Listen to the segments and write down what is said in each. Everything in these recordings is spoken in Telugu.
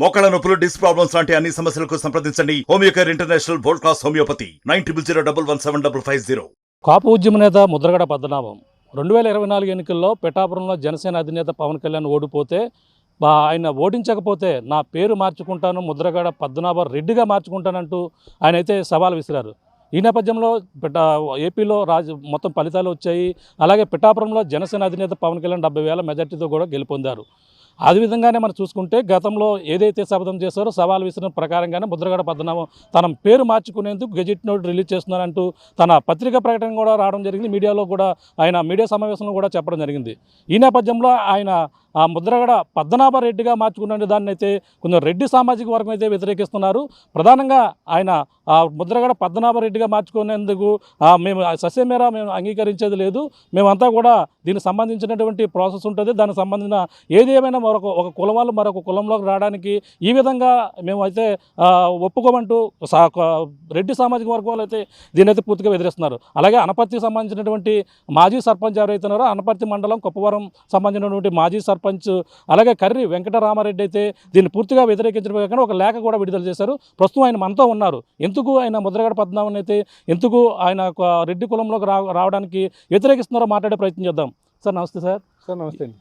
మోకాళ్ళ నొప్పులు, డిస్క్ ప్రాబ్లమ్స్ లాంటి అన్ని సమస్యలకు సంప్రదించండి Homeocare international world class homeopathy 9001171550. కాపు ఉద్యమ నేత ముద్రగడ పద్మనాభం 2024 ఎన్నికల్లో పిఠాపురంలో జనసేన అధినేత పవన్ కళ్యాణ్ ఓడిపోతే ఆయన ఓడించకపోతే నా పేరు మార్చుకుంటాను, ముద్రగడ పద్మనాభ రెడ్డిగా మార్చుకుంటానంటూ ఆయన అయితే సవాల్ విసిరారు. ఈ నేపథ్యంలో ఏపీలో మొత్తం ఫలితాలు వచ్చాయి. అలాగే పిఠాపురంలో జనసేన అధినేత పవన్ కళ్యాణ్ 70,000 మెజార్టీతో కూడా గెలుపొందారు. అదేవిధంగానే మనం చూసుకుంటే గతంలో ఏదైతే శపథం చేశారో సవాల్ విసిరిన ప్రకారంగానే ముద్రగడ పద్మనాభం తన పేరు మార్చుకునేందుకు గెజిట్ నోట్ రిలీజ్ చేస్తున్నారంటూ తన పత్రికా ప్రకటన కూడా రావడం జరిగింది. మీడియాలో కూడా ఆయన మీడియా సమావేశంలో కూడా చెప్పడం జరిగింది. ఈ నేపథ్యంలో ఆయన ఆ ముద్రగడ పద్మనాభ రెడ్డిగా మార్చుకున్న దాన్ని అయితే కొంచెం రెడ్డి సామాజిక వర్గం అయితే వ్యతిరేకిస్తున్నారు. ప్రధానంగా ఆయన ముద్రగడ పద్మనాభ రెడ్డిగా మార్చుకునేందుకు మేము సస్యమేరా మేము అంగీకరించేది లేదు, మేమంతా కూడా దీనికి సంబంధించినటువంటి ప్రాసెస్ ఉంటుంది, దానికి సంబంధించిన ఏది ఏమైనా ఒక కులం వాళ్ళు మరొక కులంలోకి రావడానికి ఈ విధంగా మేము అయితే ఒప్పుకోమంటూ రెడ్డి సామాజిక వర్గం వాళ్ళు అయితే దీని అయితే పూర్తిగా ఎదిరిస్తున్నారు. అలాగే అనపర్తికి సంబంధించినటువంటి మాజీ సర్పంచ్ ఎవరైతే ఉన్నారో అనపర్తి మండలం కొప్పవరం సంబంధించినటువంటి మాజీ సర్పంచ్ అలాగే కర్రి వెంకటరామారెడ్డి అయితే దీన్ని పూర్తిగా వ్యతిరేకించడం కాకుండా ఒక లేఖ కూడా విడుదల చేశారు. ప్రస్తుతం ఆయన మనతో ఉన్నారు. ఎందుకు ఆయన ముద్రగడ పద్మనాభం అయితే ఎందుకు ఆయన రెడ్డి కులంలోకి రావడానికి వ్యతిరేకిస్తున్నారో మాట్లాడే ప్రయత్నం చేద్దాం. సార్ నమస్తే. సార్ నమస్తే అండి.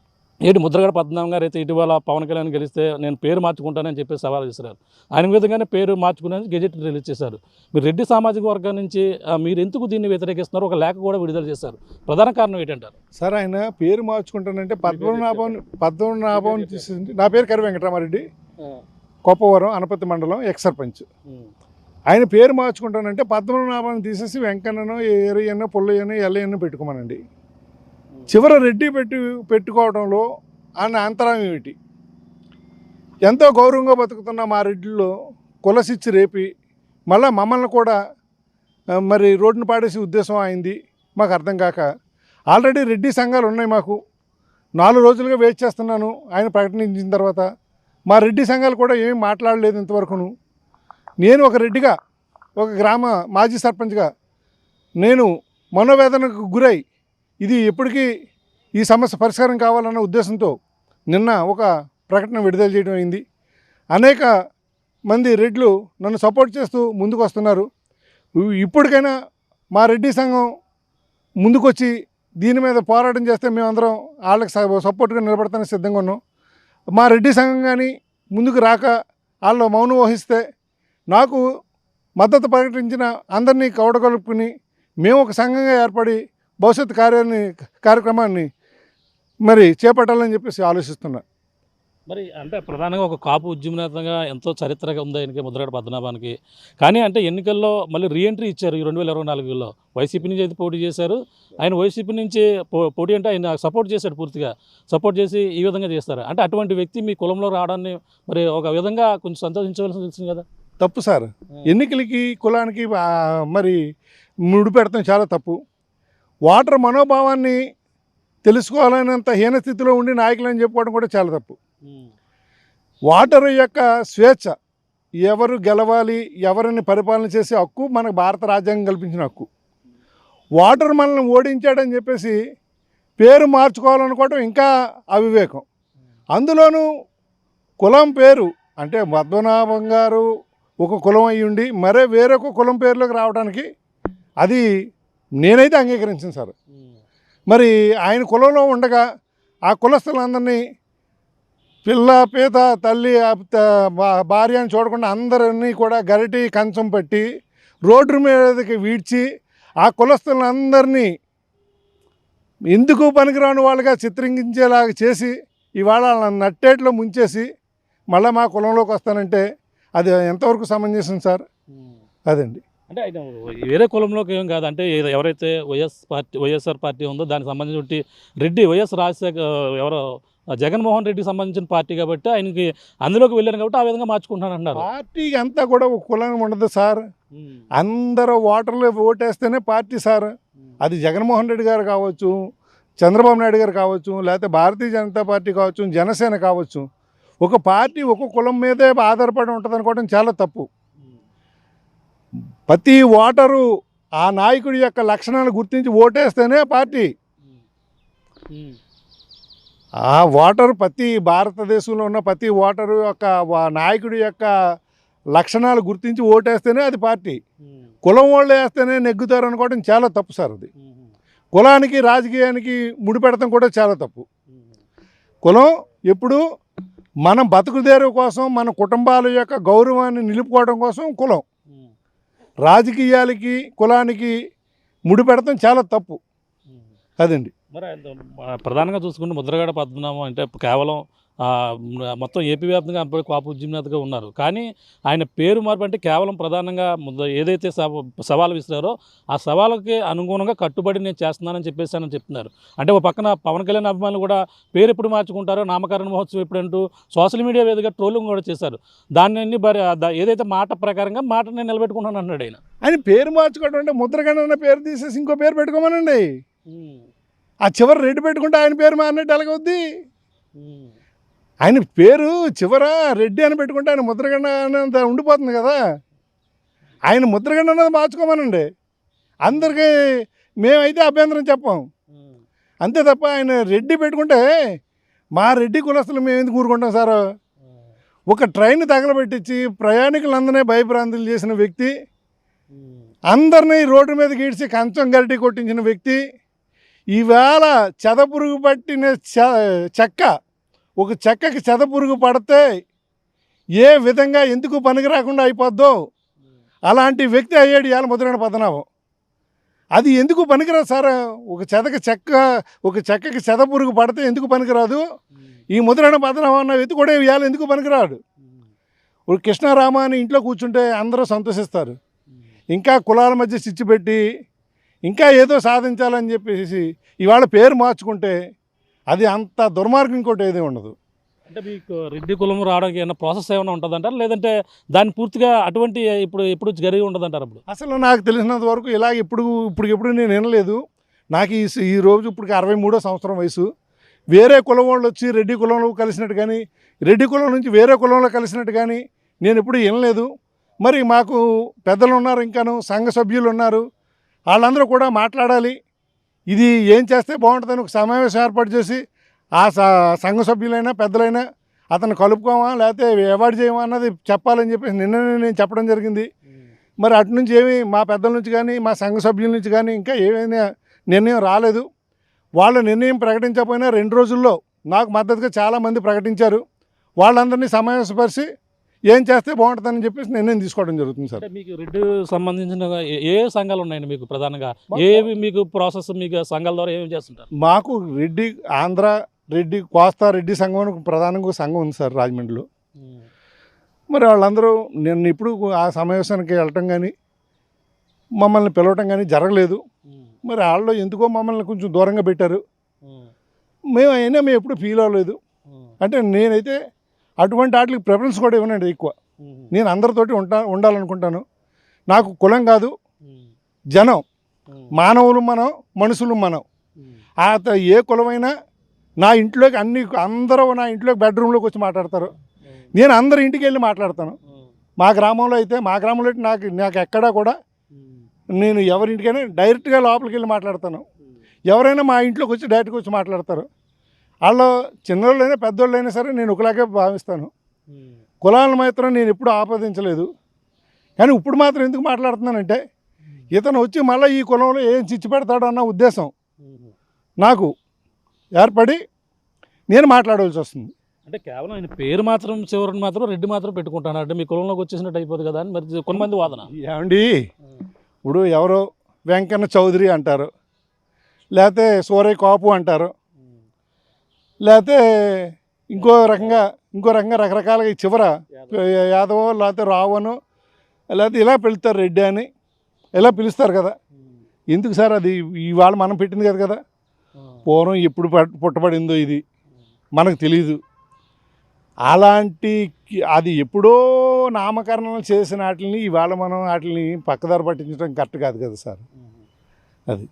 ఏంటి ముద్రగడ పద్మనాభం గారు అయితే ఇటీవల పవన్ కళ్యాణ్ గెలిస్తే నేను పేరు మార్చుకుంటానని చెప్పి సవాల్ చేశారు. ఆయన విధంగానే పేరు మార్చుకునేందుకు గెజెట్ రిలీజ్ చేశారు. మీరు రెడ్డి సామాజిక వర్గం నుంచి మీరు ఎందుకు దీన్ని వ్యతిరేకిస్తున్నారు, ఒక లేఖ కూడా విడుదల చేశారు. ప్రధాన కారణం ఏంటంటారు? సార్ ఆయన పేరు మార్చుకుంటానంటే పద్మనాభం తీసింది. నా పేరు కర్రి వెంకటరామారెడ్డి, కొప్పవరం అనపర్తి మండలం ఎక్స్ సర్పంచ్. ఆయన పేరు మార్చుకుంటానంటే పద్మనాభాన్ని తీసేసి వెంకన్ననో ఏరియన్నో పుల్లయ్యనో ఎల్లయ్యనో పెట్టుకోమనండి. చివర రెడ్డి పెట్టుకోవడంలో ఆయన అంతరాయం ఏమిటి? ఎంతో గౌరవంగా బతుకుతున్న మా రెడ్డిలో కులసిచ్చి రేపి మళ్ళీ మమ్మల్ని కూడా మరి రోడ్డును పాడేసే ఉద్దేశం అయింది మాకు అర్థం కాక. ఆల్రెడీ రెడ్డి సంఘాలు ఉన్నాయి మాకు. 4 రోజులుగా వెయిట్ చేస్తున్నాను ఆయన ప్రకటించిన తర్వాత. మా రెడ్డి సంఘాలు కూడా ఏమీ మాట్లాడలేదు ఇంతవరకును. నేను ఒక రెడ్డిగా, ఒక గ్రామ మాజీ సర్పంచ్గా నేను మనోవేదనకు గురై ఇది ఎప్పటికీ ఈ సమస్య పరిష్కారం కావాలన్న ఉద్దేశంతో నిన్న ఒక ప్రకటన విడుదల చేయడం అయింది. అనేక మంది రెడ్లు నన్ను సపోర్ట్ చేస్తూ ముందుకు వస్తున్నారు. ఇప్పటికైనా మా రెడ్డి సంఘం ముందుకొచ్చి దీని మీద పోరాటం చేస్తే మేమందరం వాళ్ళకి సపోర్ట్గా నిలబడతానికి సిద్ధంగా ఉన్నాం. మా రెడ్డి సంఘం కానీ ముందుకు రాక వాళ్ళు మౌనం వహిస్తే నాకు మద్దతు ప్రకటించిన అందరినీ కౌడగలుపుకుని మేము ఒక సంఘంగా ఏర్పడి భవిష్యత్ కార్యక్రమాన్ని మరి చేపట్టాలని చెప్పేసి ఆలోచిస్తున్నా. మరి అంటే ప్రధానంగా ఒక కాపు ఉద్యమనేతగా ఎంతో చరిత్రగా ఉంది ఆయనకి ముద్రగడ పద్మనాభానికి. కానీ అంటే ఎన్నికల్లో మళ్ళీ రీఎంట్రీ ఇచ్చారు. 2024లో వైసీపీ నుంచి అయితే పోటీ చేశారు. ఆయన వైసీపీ నుంచి పోటీ అంటే ఆయన సపోర్ట్ చేశాడు, పూర్తిగా సపోర్ట్ చేసి ఈ విధంగా చేస్తారు. అంటే అటువంటి వ్యక్తి మీ కులంలో రావడాన్ని మరి ఒక విధంగా కొంచెం సంతోషించవలసి వచ్చింది కదా. తప్పు సార్. ఎన్నికలకి కులానికి మరి ముడి పెడతాం చాలా తప్పు. ఓటర్ మనోభావాన్ని తెలుసుకోవాలనేంత హీనస్థితిలో ఉండి నాయకులని చెప్పుకోవడం కూడా చాలా తప్పు. ఓటరు యొక్క స్వేచ్ఛ, ఎవరు గెలవాలి, ఎవరిని పరిపాలన చేసే హక్కు మనకు భారత రాజ్యాంగం కల్పించిన హక్కు. ఓటరు మనల్ని ఓడించాడని చెప్పేసి పేరు మార్చుకోవాలనుకోవడం ఇంకా అవివేకం. అందులోనూ కులం పేరు అంటే పద్మనాభం గారు ఒక కులం అయ్యి ఉండి మరే వేరొక కులం పేరులోకి రావడానికి అది నేనైతే అంగీకరించాను సార్. మరి ఆయన కులంలో ఉండగా ఆ కులస్తులందరినీ పిల్ల పీత తల్లి భార్య అని చూడకుండా అందరినీ కూడా గరిటి కంచం పట్టి రోడ్డు మీదకి వీడ్చి ఆ కులస్తులందరినీ ఎందుకు పనికిరాని వాళ్ళుగా చిత్రించేలాగా చేసి ఇవాళ వాళ్ళని నట్టేట్లో ముంచేసి మళ్ళీ మా కులంలోకి వస్తానంటే అది ఎంతవరకు సమంజసం సార్? అదండి. అంటే ఆయన వేరే కులంలోకి ఏం కాదు. అంటే ఎవరైతే వైఎస్ఆర్ పార్టీ ఉందో దానికి సంబంధించి రెడ్డి వైఎస్ రాజశేఖర్ ఎవరో జగన్మోహన్ రెడ్డికి సంబంధించిన పార్టీ కాబట్టి ఆయనకి అందులోకి వెళ్ళాను కాబట్టి ఆ విధంగా మార్చుకుంటానంటున్నారు. పార్టీకి అంతా కూడా ఒక కులం ఉండదు సార్. అందరూ ఓటర్లు ఓటేస్తేనే పార్టీ సార్. అది జగన్మోహన్ రెడ్డి గారు కావచ్చు, చంద్రబాబు నాయుడు గారు కావచ్చు, లేకపోతే భారతీయ జనతా పార్టీ కావచ్చు, జనసేన కావచ్చు. ఒక పార్టీ ఒక కులం మీదే ఆధారపడి ఉంటుంది అనుకోవడం చాలా తప్పు. ప్రతి ఓటరు ఆ నాయకుడి యొక్క లక్షణాలు గుర్తించి ఓటేస్తేనే పార్టీ. ఆ ఓటరు ప్రతి భారతదేశంలో ఉన్న ప్రతి ఓటరు యొక్క నాయకుడి యొక్క లక్షణాలు గుర్తించి ఓటేస్తేనే అది పార్టీ. కులం వాళ్ళు వేస్తేనే నెగ్గుతారు అనుకోవడం చాలా తప్పు సార్. అది కులానికి రాజకీయానికి ముడిపెడతాం కూడా చాలా తప్పు. కులం ఎప్పుడు మనం బతుకుదేరు కోసం, మన కుటుంబాల యొక్క గౌరవాన్ని నిలుపుకోవడం కోసం కులం. రాజకీయాలకి కులానికి ముడిపెడతాం చాలా తప్పు. అదండి. మరి ప్రధానంగా చూసుకుంటే ముద్రగడ పద్మనాభం అంటే కేవలం మొత్తం ఏపీ వ్యాప్తంగా కాపు ఉద్యమనేతగా ఉన్నారు. కానీ ఆయన పేరు మార్పు అంటే కేవలం ప్రధానంగా ఏదైతే సవాలు విసిరారో ఆ సవాళ్ళకి అనుగుణంగా కట్టుబడి నేను చేస్తున్నానని చెప్పేసి చెప్తున్నారు. అంటే ఒక పక్కన పవన్ కళ్యాణ్ అభిమానులు కూడా పేరు ఎప్పుడు మార్చుకుంటారో, నామకరణ మహోత్సవం ఎప్పుడంటూ సోషల్ మీడియా వేదికగా ట్రోలింగ్ కూడా చేశారు. దాన్ని ఏదైతే మాట ప్రకారంగా మాట నేను నిలబెట్టుకుంటాను అన్నాడు ఆయన. ఆయన పేరు మార్చుకోవడం అంటే ముద్రగడ అన్న పేరు తీసేసి ఇంకో పేరు పెట్టుకోమనండి. ఆ చివరి రెడ్డి పెట్టుకుంటే ఆయన పేరు మారినట్టు ఎలాగవుద్ది? ఆయన పేరు చివర రెడ్డి అని పెట్టుకుంటే ఆయన ముద్రగడ అన్నంత ఉండిపోతుంది కదా. ఆయన ముద్రగడ అన్నది మార్చుకోమనండి. అందరికీ మేమైతే అభ్యంతరం చెప్పాం అంతే తప్ప ఆయన రెడ్డి పెట్టుకుంటే మా రెడ్డి కులస్తులు మేము ఎందుకు ఊరుకుంటాం సార్? ఒక ట్రైన్ తగలబెట్టించి ప్రయాణికులందరినీ భయభ్రాంతులు చేసిన వ్యక్తి, అందరినీ రోడ్డు మీద గీడ్చి కంచం గరిటి కొట్టించిన వ్యక్తి, ఈవేళ చెదపురుగు పట్టిన చెక్క, ఒక చెక్కకి చెదపురుగు పడితే ఏ విధంగా ఎందుకు పనికి రాకుండా అయిపోద్దో అలాంటి వ్యక్తి అయ్యాడు ఇవాళ ముద్రగడ పద్మనాభం. అది ఎందుకు పనికిరాదు సార్? ఒక చెక్కకి చెదపురుగు పడితే ఎందుకు పనికిరాదు? ఈ ముద్రగడ పద్మనాభం అన్న వ్యక్తి కూడా ఇవాళ ఎందుకు పనికిరాడు? ఇప్పుడు కృష్ణారామ అని ఇంట్లో కూర్చుంటే అందరూ సంతోషిస్తారు. ఇంకా కులాల మధ్య చిచ్చు పెట్టి ఇంకా ఏదో సాధించాలని చెప్పేసి ఇవాళ పేరు మార్చుకుంటే అది అంత దుర్మార్గం ఇంకోటి ఏది ఉండదు. అంటే మీకు రెడ్డి కులం రావడానికి ఏమైనా ప్రాసెస్ ఏమైనా ఉంటుందంటారు, లేదంటే దాన్ని పూర్తిగా అటువంటి ఎప్పుడు జరిగి ఉండదంటారు? అప్పుడు అసలు నాకు తెలిసినంత వరకు ఇలాగ ఇప్పుడు నేను వినలేదు. నాకు ఈ రోజు ఇప్పుడు 63వ సంవత్సరం వయసు. వేరే కులం వాళ్ళు వచ్చి రెడ్డి కులంలో కలిసినట్టు కానీ, రెడ్డి కులం నుంచి వేరే కులంలో కలిసినట్టు కానీ నేను ఎప్పుడు వినలేదు. మరి మాకు పెద్దలు ఉన్నారు, ఇంకాను సంఘ సభ్యులు ఉన్నారు, వాళ్ళందరూ కూడా మాట్లాడాలి. ఇది ఏం చేస్తే బాగుంటుందని ఒక సమావేశం ఏర్పాటు చేసి ఆ సంఘ సభ్యులైనా పెద్దలైనా అతను కలుపుకోమా లేకపోతే అవాయిడ్ చేయమా అన్నది చెప్పాలని చెప్పేసి నిన్ననే నేను చెప్పడం జరిగింది. మరి అటు నుంచి ఏమి మా పెద్దల నుంచి కానీ మా సంఘ సభ్యుల నుంచి కానీ ఇంకా ఏమైనా నిర్ణయం రాలేదు. వాళ్ళ నిర్ణయం ప్రకటించకపోయినా 2 రోజుల్లో నాకు మద్దతుగా చాలామంది ప్రకటించారు. వాళ్ళందరినీ సమావేశపరిచి ఏం చేస్తే బాగుంటుందని చెప్పేసి నిర్ణయం తీసుకోవడం జరుగుతుంది సార్. మీకు రెడ్డి సంబంధించిన ఏ సంఘాలు ఉన్నాయండి? మీకు ప్రధానంగా ఏవి మీకు ప్రాసెస్ మీకు సంఘాల ద్వారా ఏమేమి చేస్తుంటారు? మాకు రెడ్డి ఆంధ్ర రెడ్డి కోస్తా రెడ్డి సంఘం అని ప్రధానంగా సంఘం ఉంది సార్ రాజమండ్రిలో. మరి వాళ్ళందరూ నేను ఇప్పుడు ఆ సమావేశానికి వెళ్ళటం కానీ మమ్మల్ని పిలవటం కానీ జరగలేదు. మరి వాళ్ళు ఎందుకో మమ్మల్ని కొంచెం దూరంగా పెట్టారు. మేము ఎప్పుడు ఫీల్ అవ్వలేదు. అంటే నేనైతే అటువంటి వాటికి ప్రిఫరెన్స్ కూడా ఇవ్వనండి ఎక్కువ. నేను అందరితోటి ఉండాలనుకుంటాను. నాకు కులం కాదు, జనం, మానవులు మనం, మనుషులు మనం. ఏ కులమైనా నా ఇంట్లోకి అందరూ నా ఇంట్లోకి బెడ్రూమ్లోకి వచ్చి మాట్లాడతారు. నేను అందరి ఇంటికి వెళ్ళి మాట్లాడతాను. మా గ్రామంలో అయితే నాకు ఎక్కడా కూడా నేను ఎవరింటికైనా డైరెక్ట్గా లోపలికి వెళ్ళి మాట్లాడతాను. ఎవరైనా మా ఇంట్లోకి వచ్చి డైరెక్ట్గా వచ్చి మాట్లాడతారు. వాళ్ళు చిన్నోళ్ళైనా పెద్దోళ్ళైనా సరే నేను ఒకలాగే భావిస్తాను. కులాలను మాత్రం నేను ఎప్పుడు ఆపాదించలేదు. కానీ ఇప్పుడు మాత్రం ఎందుకు మాట్లాడుతున్నానంటే ఇతను వచ్చి మళ్ళీ ఈ కులంలో ఏం చిచ్చు పెడతాడో అన్న ఉద్దేశం నాకు ఏర్పడి నేను మాట్లాడవలసి వస్తుంది. అంటే కేవలం ఆయన పేరు మాత్రం చివరిని మాత్రం రెడ్డి మాత్రం పెట్టుకుంటాను అంటే మీ కులంలోకి వచ్చేసినట్టు అయిపోతుంది కదా అని మరి కొంతమంది వాదన. ఏమండి ఇప్పుడు ఎవరో వెంకన్న చౌదరి అంటారు, లేకపోతే సూరయ్య కాపు అంటారు, లేకపోతే ఇంకో రకంగా రకరకాలుగా చివర యాదవ లేకపోతే రావను లేకపోతే ఇలా పిలుస్తారు రెడ్డి అని ఇలా పిలుస్తారు కదా. ఎందుకు సార్? అది ఇవాళ మనం పెట్టింది కదా. పూర్వం ఎప్పుడు పుట్టబడిందో ఇది మనకు తెలీదు. అలాంటి అది ఎప్పుడో నామకరణం చేసిన వాటిని ఇవాళ మనం వాటిని పక్కదారి పట్టించడం కరెక్ట్ కాదు కదా సార్. అది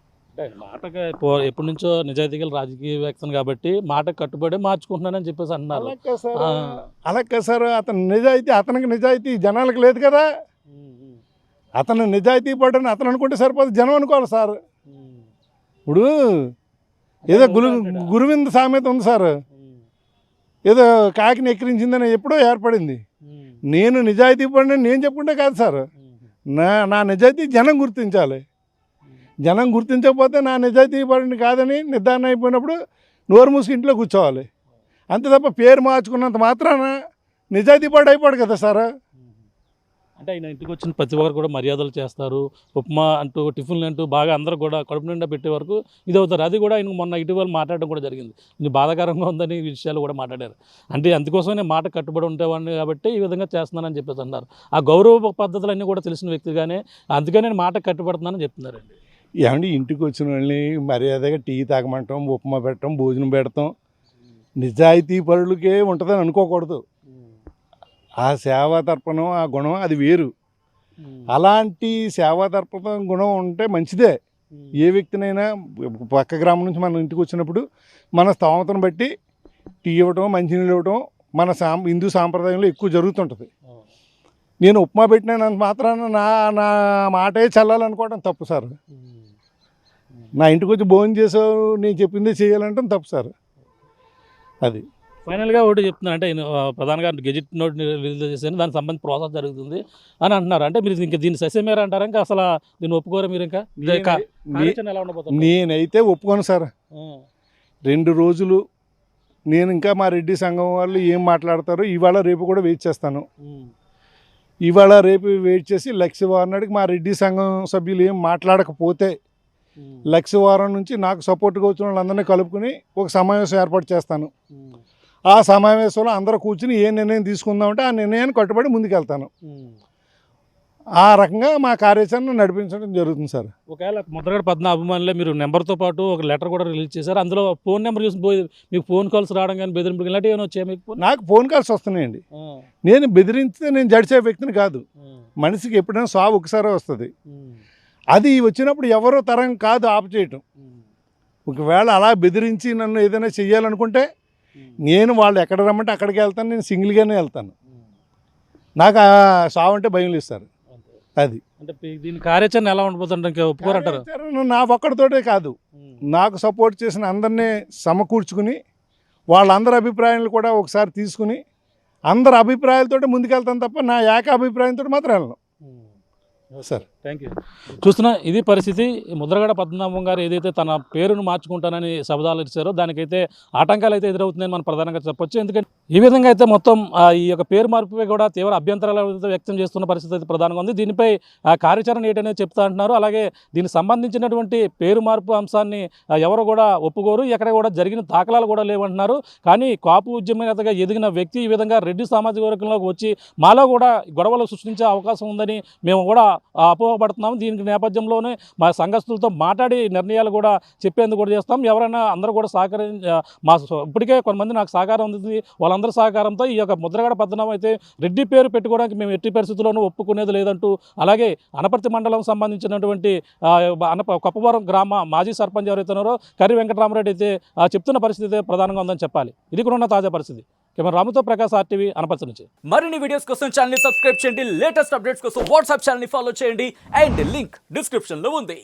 మాటగా ఎప్పటి నుంచో నిజాయితీగా రాజకీయ వ్యక్తం కాబట్టి మాటకు కట్టుబడి మార్చుకుంటున్నానని చెప్పేసి అన్నారు. అలాగే సార్ అతనికి నిజాయితీ జనాలకు లేదు కదా. అతను నిజాయితీ పడని అతను అనుకుంటే సరిపోదు, జనం అనుకోవాలి సార్. ఇప్పుడు ఏదో గురువింద సామెత ఉంది సార్, ఏదో కాకిని ఎక్కిరించిందని ఎప్పుడో ఏర్పడింది. నేను నిజాయితీ పడిన నేను చెప్పుకుంటే కాదు సార్, నా నిజాయితీ జనం గుర్తించాలి. జనం గుర్తించకపోతే నా నిజాయితీ పడిన కాదని నిర్ధారణ అయిపోయినప్పుడు నోరు మూసి ఇంట్లో కూర్చోవాలి. అంతే తప్ప పేరు మార్చుకున్నంత మాత్రాన నిజాయితీ పడి అయిపోడు కదా సార్. అంటే ఆయన ఇంటికి వచ్చిన ప్రతి ఒక్కరు కూడా మర్యాదలు చేస్తారు, ఉప్మా అంటూ టిఫిన్లు అంటూ బాగా అందరూ కూడా కడుపు నిండా పెట్టే వరకు ఇది అవుతారు. అది కూడా ఆయన మొన్న ఇటీవల మాట్లాడడం కూడా జరిగింది. ఇది బాధాకరంగా ఉందని ఈ విషయాలు కూడా మాట్లాడారు. అంటే అందుకోసమే మాట కట్టుబడి ఉండేవాడిని కాబట్టి ఈ విధంగా చేస్తున్నానని చెప్పేసి అన్నారు. ఆ గౌరవ పద్ధతులన్నీ కూడా తెలిసిన వ్యక్తిగానే అందుకనే నేను మాట కట్టుబడుతున్నానని చెప్తున్నారండి. ఏమండి ఇంటికి వచ్చిన వాళ్ళని మర్యాదగా టీ తాగమంటాం, ఉప్మా పెట్టడం, భోజనం పెడతాం నిజాయితీ పరులకే ఉంటుందని అనుకోకూడదు. ఆ సేవా తర్పణం, ఆ గుణం అది వేరు. అలాంటి సేవా తర్పణం గుణం ఉంటే మంచిదే. ఏ వ్యక్తినైనా పక్క గ్రామం నుంచి మన ఇంటికి వచ్చినప్పుడు మన స్తోమతను బట్టి టీ ఇవ్వటం, మంచినీళ్ళు ఇవ్వటం మన హిందూ సాంప్రదాయంలో ఎక్కువ జరుగుతుంటుంది. నేను ఉప్మా పెట్టినంత మాత్రాన నా మాటే చల్లాలనుకోవడం తప్పు సార్. నా ఇంటికి వచ్చి భోజనం చేసావు, నేను చెప్పిందే చేయాలంటే తప్పు సార్. అది ఫైనల్గా ఒకటి చెప్తున్నారు. అంటే ప్రధానంగా గెజిట్ నోట్ రిలీజ్ చేశాను, దానికి సంబంధించి ప్రాసెస్ జరుగుతుంది అని అంటున్నారు. అంటే మీరు ఇంకా దీన్ని సస్యమేర అంటారా, ఇంకా అసలు దీన్ని ఒప్పుకోరా మీరు? ఇంకా ఎలా ఉండబోతుంది? నేనైతే ఒప్పుకోను సార్. 2 రోజులు నేను ఇంకా మా రెడ్డి సంఘం వాళ్ళు ఏం మాట్లాడతారో ఇవాళ రేపు కూడా వెయిట్ చేస్తాను. ఇవాళ రేపు వెయిట్ చేసి లక్షవారం నాటికి మా రెడ్డి సంఘం సభ్యులు ఏం మాట్లాడకపోతే లక్షవారం నుంచి నాకు సపోర్ట్గా వచ్చిన వాళ్ళందరినీ కలుపుకుని ఒక సమావేశం ఏర్పాటు చేస్తాను. ఆ సమావేశంలో అందరూ కూర్చుని ఏ నిర్ణయం తీసుకుందామంటే ఆ నిర్ణయాన్ని కట్టుబడి ముందుకెళ్తాను. ఆ రకంగా మా కార్యాచరణ నడిపించడం జరుగుతుంది సార్. ఒకవేళ ముద్రగడ పద్మ అభిమానులే మీరు నెంబర్తో పాటు ఒక లెటర్ కూడా రిలీజ్ చేశారు. అందులో ఫోన్ నెంబర్ చూసి మీకు ఫోన్ కాల్స్ రావడం కానీ బెదిరింపులు ఇలాంటివి ఏమైనా వచ్చాయి మీకు? నాకు ఫోన్ కాల్స్ వస్తున్నాయండి. నేను బెదిరిస్తే నేను జడిచే వ్యక్తిని కాదు. మనిషికి ఎప్పుడైనా సావు ఒకసారి వస్తుంది. అది వచ్చినప్పుడు ఎవరో తరం కాదు ఆపు చేయటం. ఒకవేళ అలా బెదిరించి నన్ను ఏదైనా చెయ్యాలనుకుంటే నేను వాళ్ళు ఎక్కడ రమ్మంటే అక్కడికి వెళ్తాను. నేను సింగిల్గానే వెళ్తాను. నాకు ఆ సావు అంటే భయం లేదు సార్. అది అంటే దీని కార్యాచరణ ఎలా ఉండబోతుంటే ఇంకా ఒప్పుకోరంటారు? నా ఒక్కడితోటే కాదు, నాకు సపోర్ట్ చేసిన అందరినీ సమకూర్చుకుని వాళ్ళందరి అభిప్రాయాలు కూడా ఒకసారి తీసుకుని అందరి అభిప్రాయాలతో ముందుకెళ్తాను తప్ప నా ఏకాభిప్రాయంతో మాత్రం వెళ్ళను సార్. Thank you. చూస్తున్నా ఇది పరిస్థితి. ముద్రగడ పద్మనాభం గారు ఏదైతే తన పేరును మార్చుకుంటానని శబ్దాలు ఇచ్చారో దానికైతే ఆటంకాలు అయితే ఎదురవుతుందని మనం ప్రధానంగా చెప్పొచ్చు. ఎందుకంటే ఈ విధంగా అయితే మొత్తం ఈ యొక్క పేరు మార్పుపై కూడా తీవ్ర అభ్యంతరాలు వ్యక్తం చేస్తున్న పరిస్థితి అయితే ప్రధానంగా ఉంది. దీనిపై కార్యాచరణ ఏంటనేది చెప్తా అంటున్నారు. అలాగే దీనికి సంబంధించినటువంటి పేరు మార్పు అంశాన్ని ఎవరు కూడా ఒప్పుకోరు, ఎక్కడ కూడా జరిగిన దాఖలాలు కూడా లేవంటున్నారు. కానీ కాపు ఉద్యమనేతగా ఎదిగిన వ్యక్తి ఈ విధంగా రెడ్డి సామాజిక వర్గంలోకి వచ్చి మాలో కూడా గొడవలు సృష్టించే అవకాశం ఉందని మేము కూడా అపోహపడుతున్నాము. దీనికి నేపథ్యంలోనే మా సంఘస్థులతో మాట్లాడి నిర్ణయాలు కూడా చెప్పేందుకు కూడా చేస్తాం. ఎవరైనా అందరూ కూడా ఇప్పటికే కొంతమంది నాకు సహకారం అందింది. వాళ్ళందరి సహకారంతో ఈ యొక్క ముద్రగడ పద్మనాభం అయితే రెడ్డి పేరు పెట్టుకోవడానికి మేము ఎట్టి పరిస్థితుల్లోనూ ఒప్పుకునేది లేదంటూ, అలాగే అనపర్తి మండలం సంబంధించినటువంటి కొప్పవరం గ్రామ మాజీ సర్పంచ్ ఎవరైతే ఉన్నారో కర్రి వెంకటరామరెడ్డి అయితే చెప్తున్న పరిస్థితి ప్రధానంగా ఉందని చెప్పాలి. ఇది కూడా ఉన్న తాజా పరిస్థితి. కెమెరా రాముతో ప్రకాష్, RTV, అనపర్తి నుంచి. మరిన్ని వీడియోస్ కోసం ఛానల్ ని సబ్స్క్రైబ్ చేయండి. లేటెస్ట్ అప్డేట్స్ కోసం వాట్సాప్ ఛానల్ ని ఫాలో చేయండి. అండ్ లింక్ డిస్క్రిప్షన్ లో ఉంది.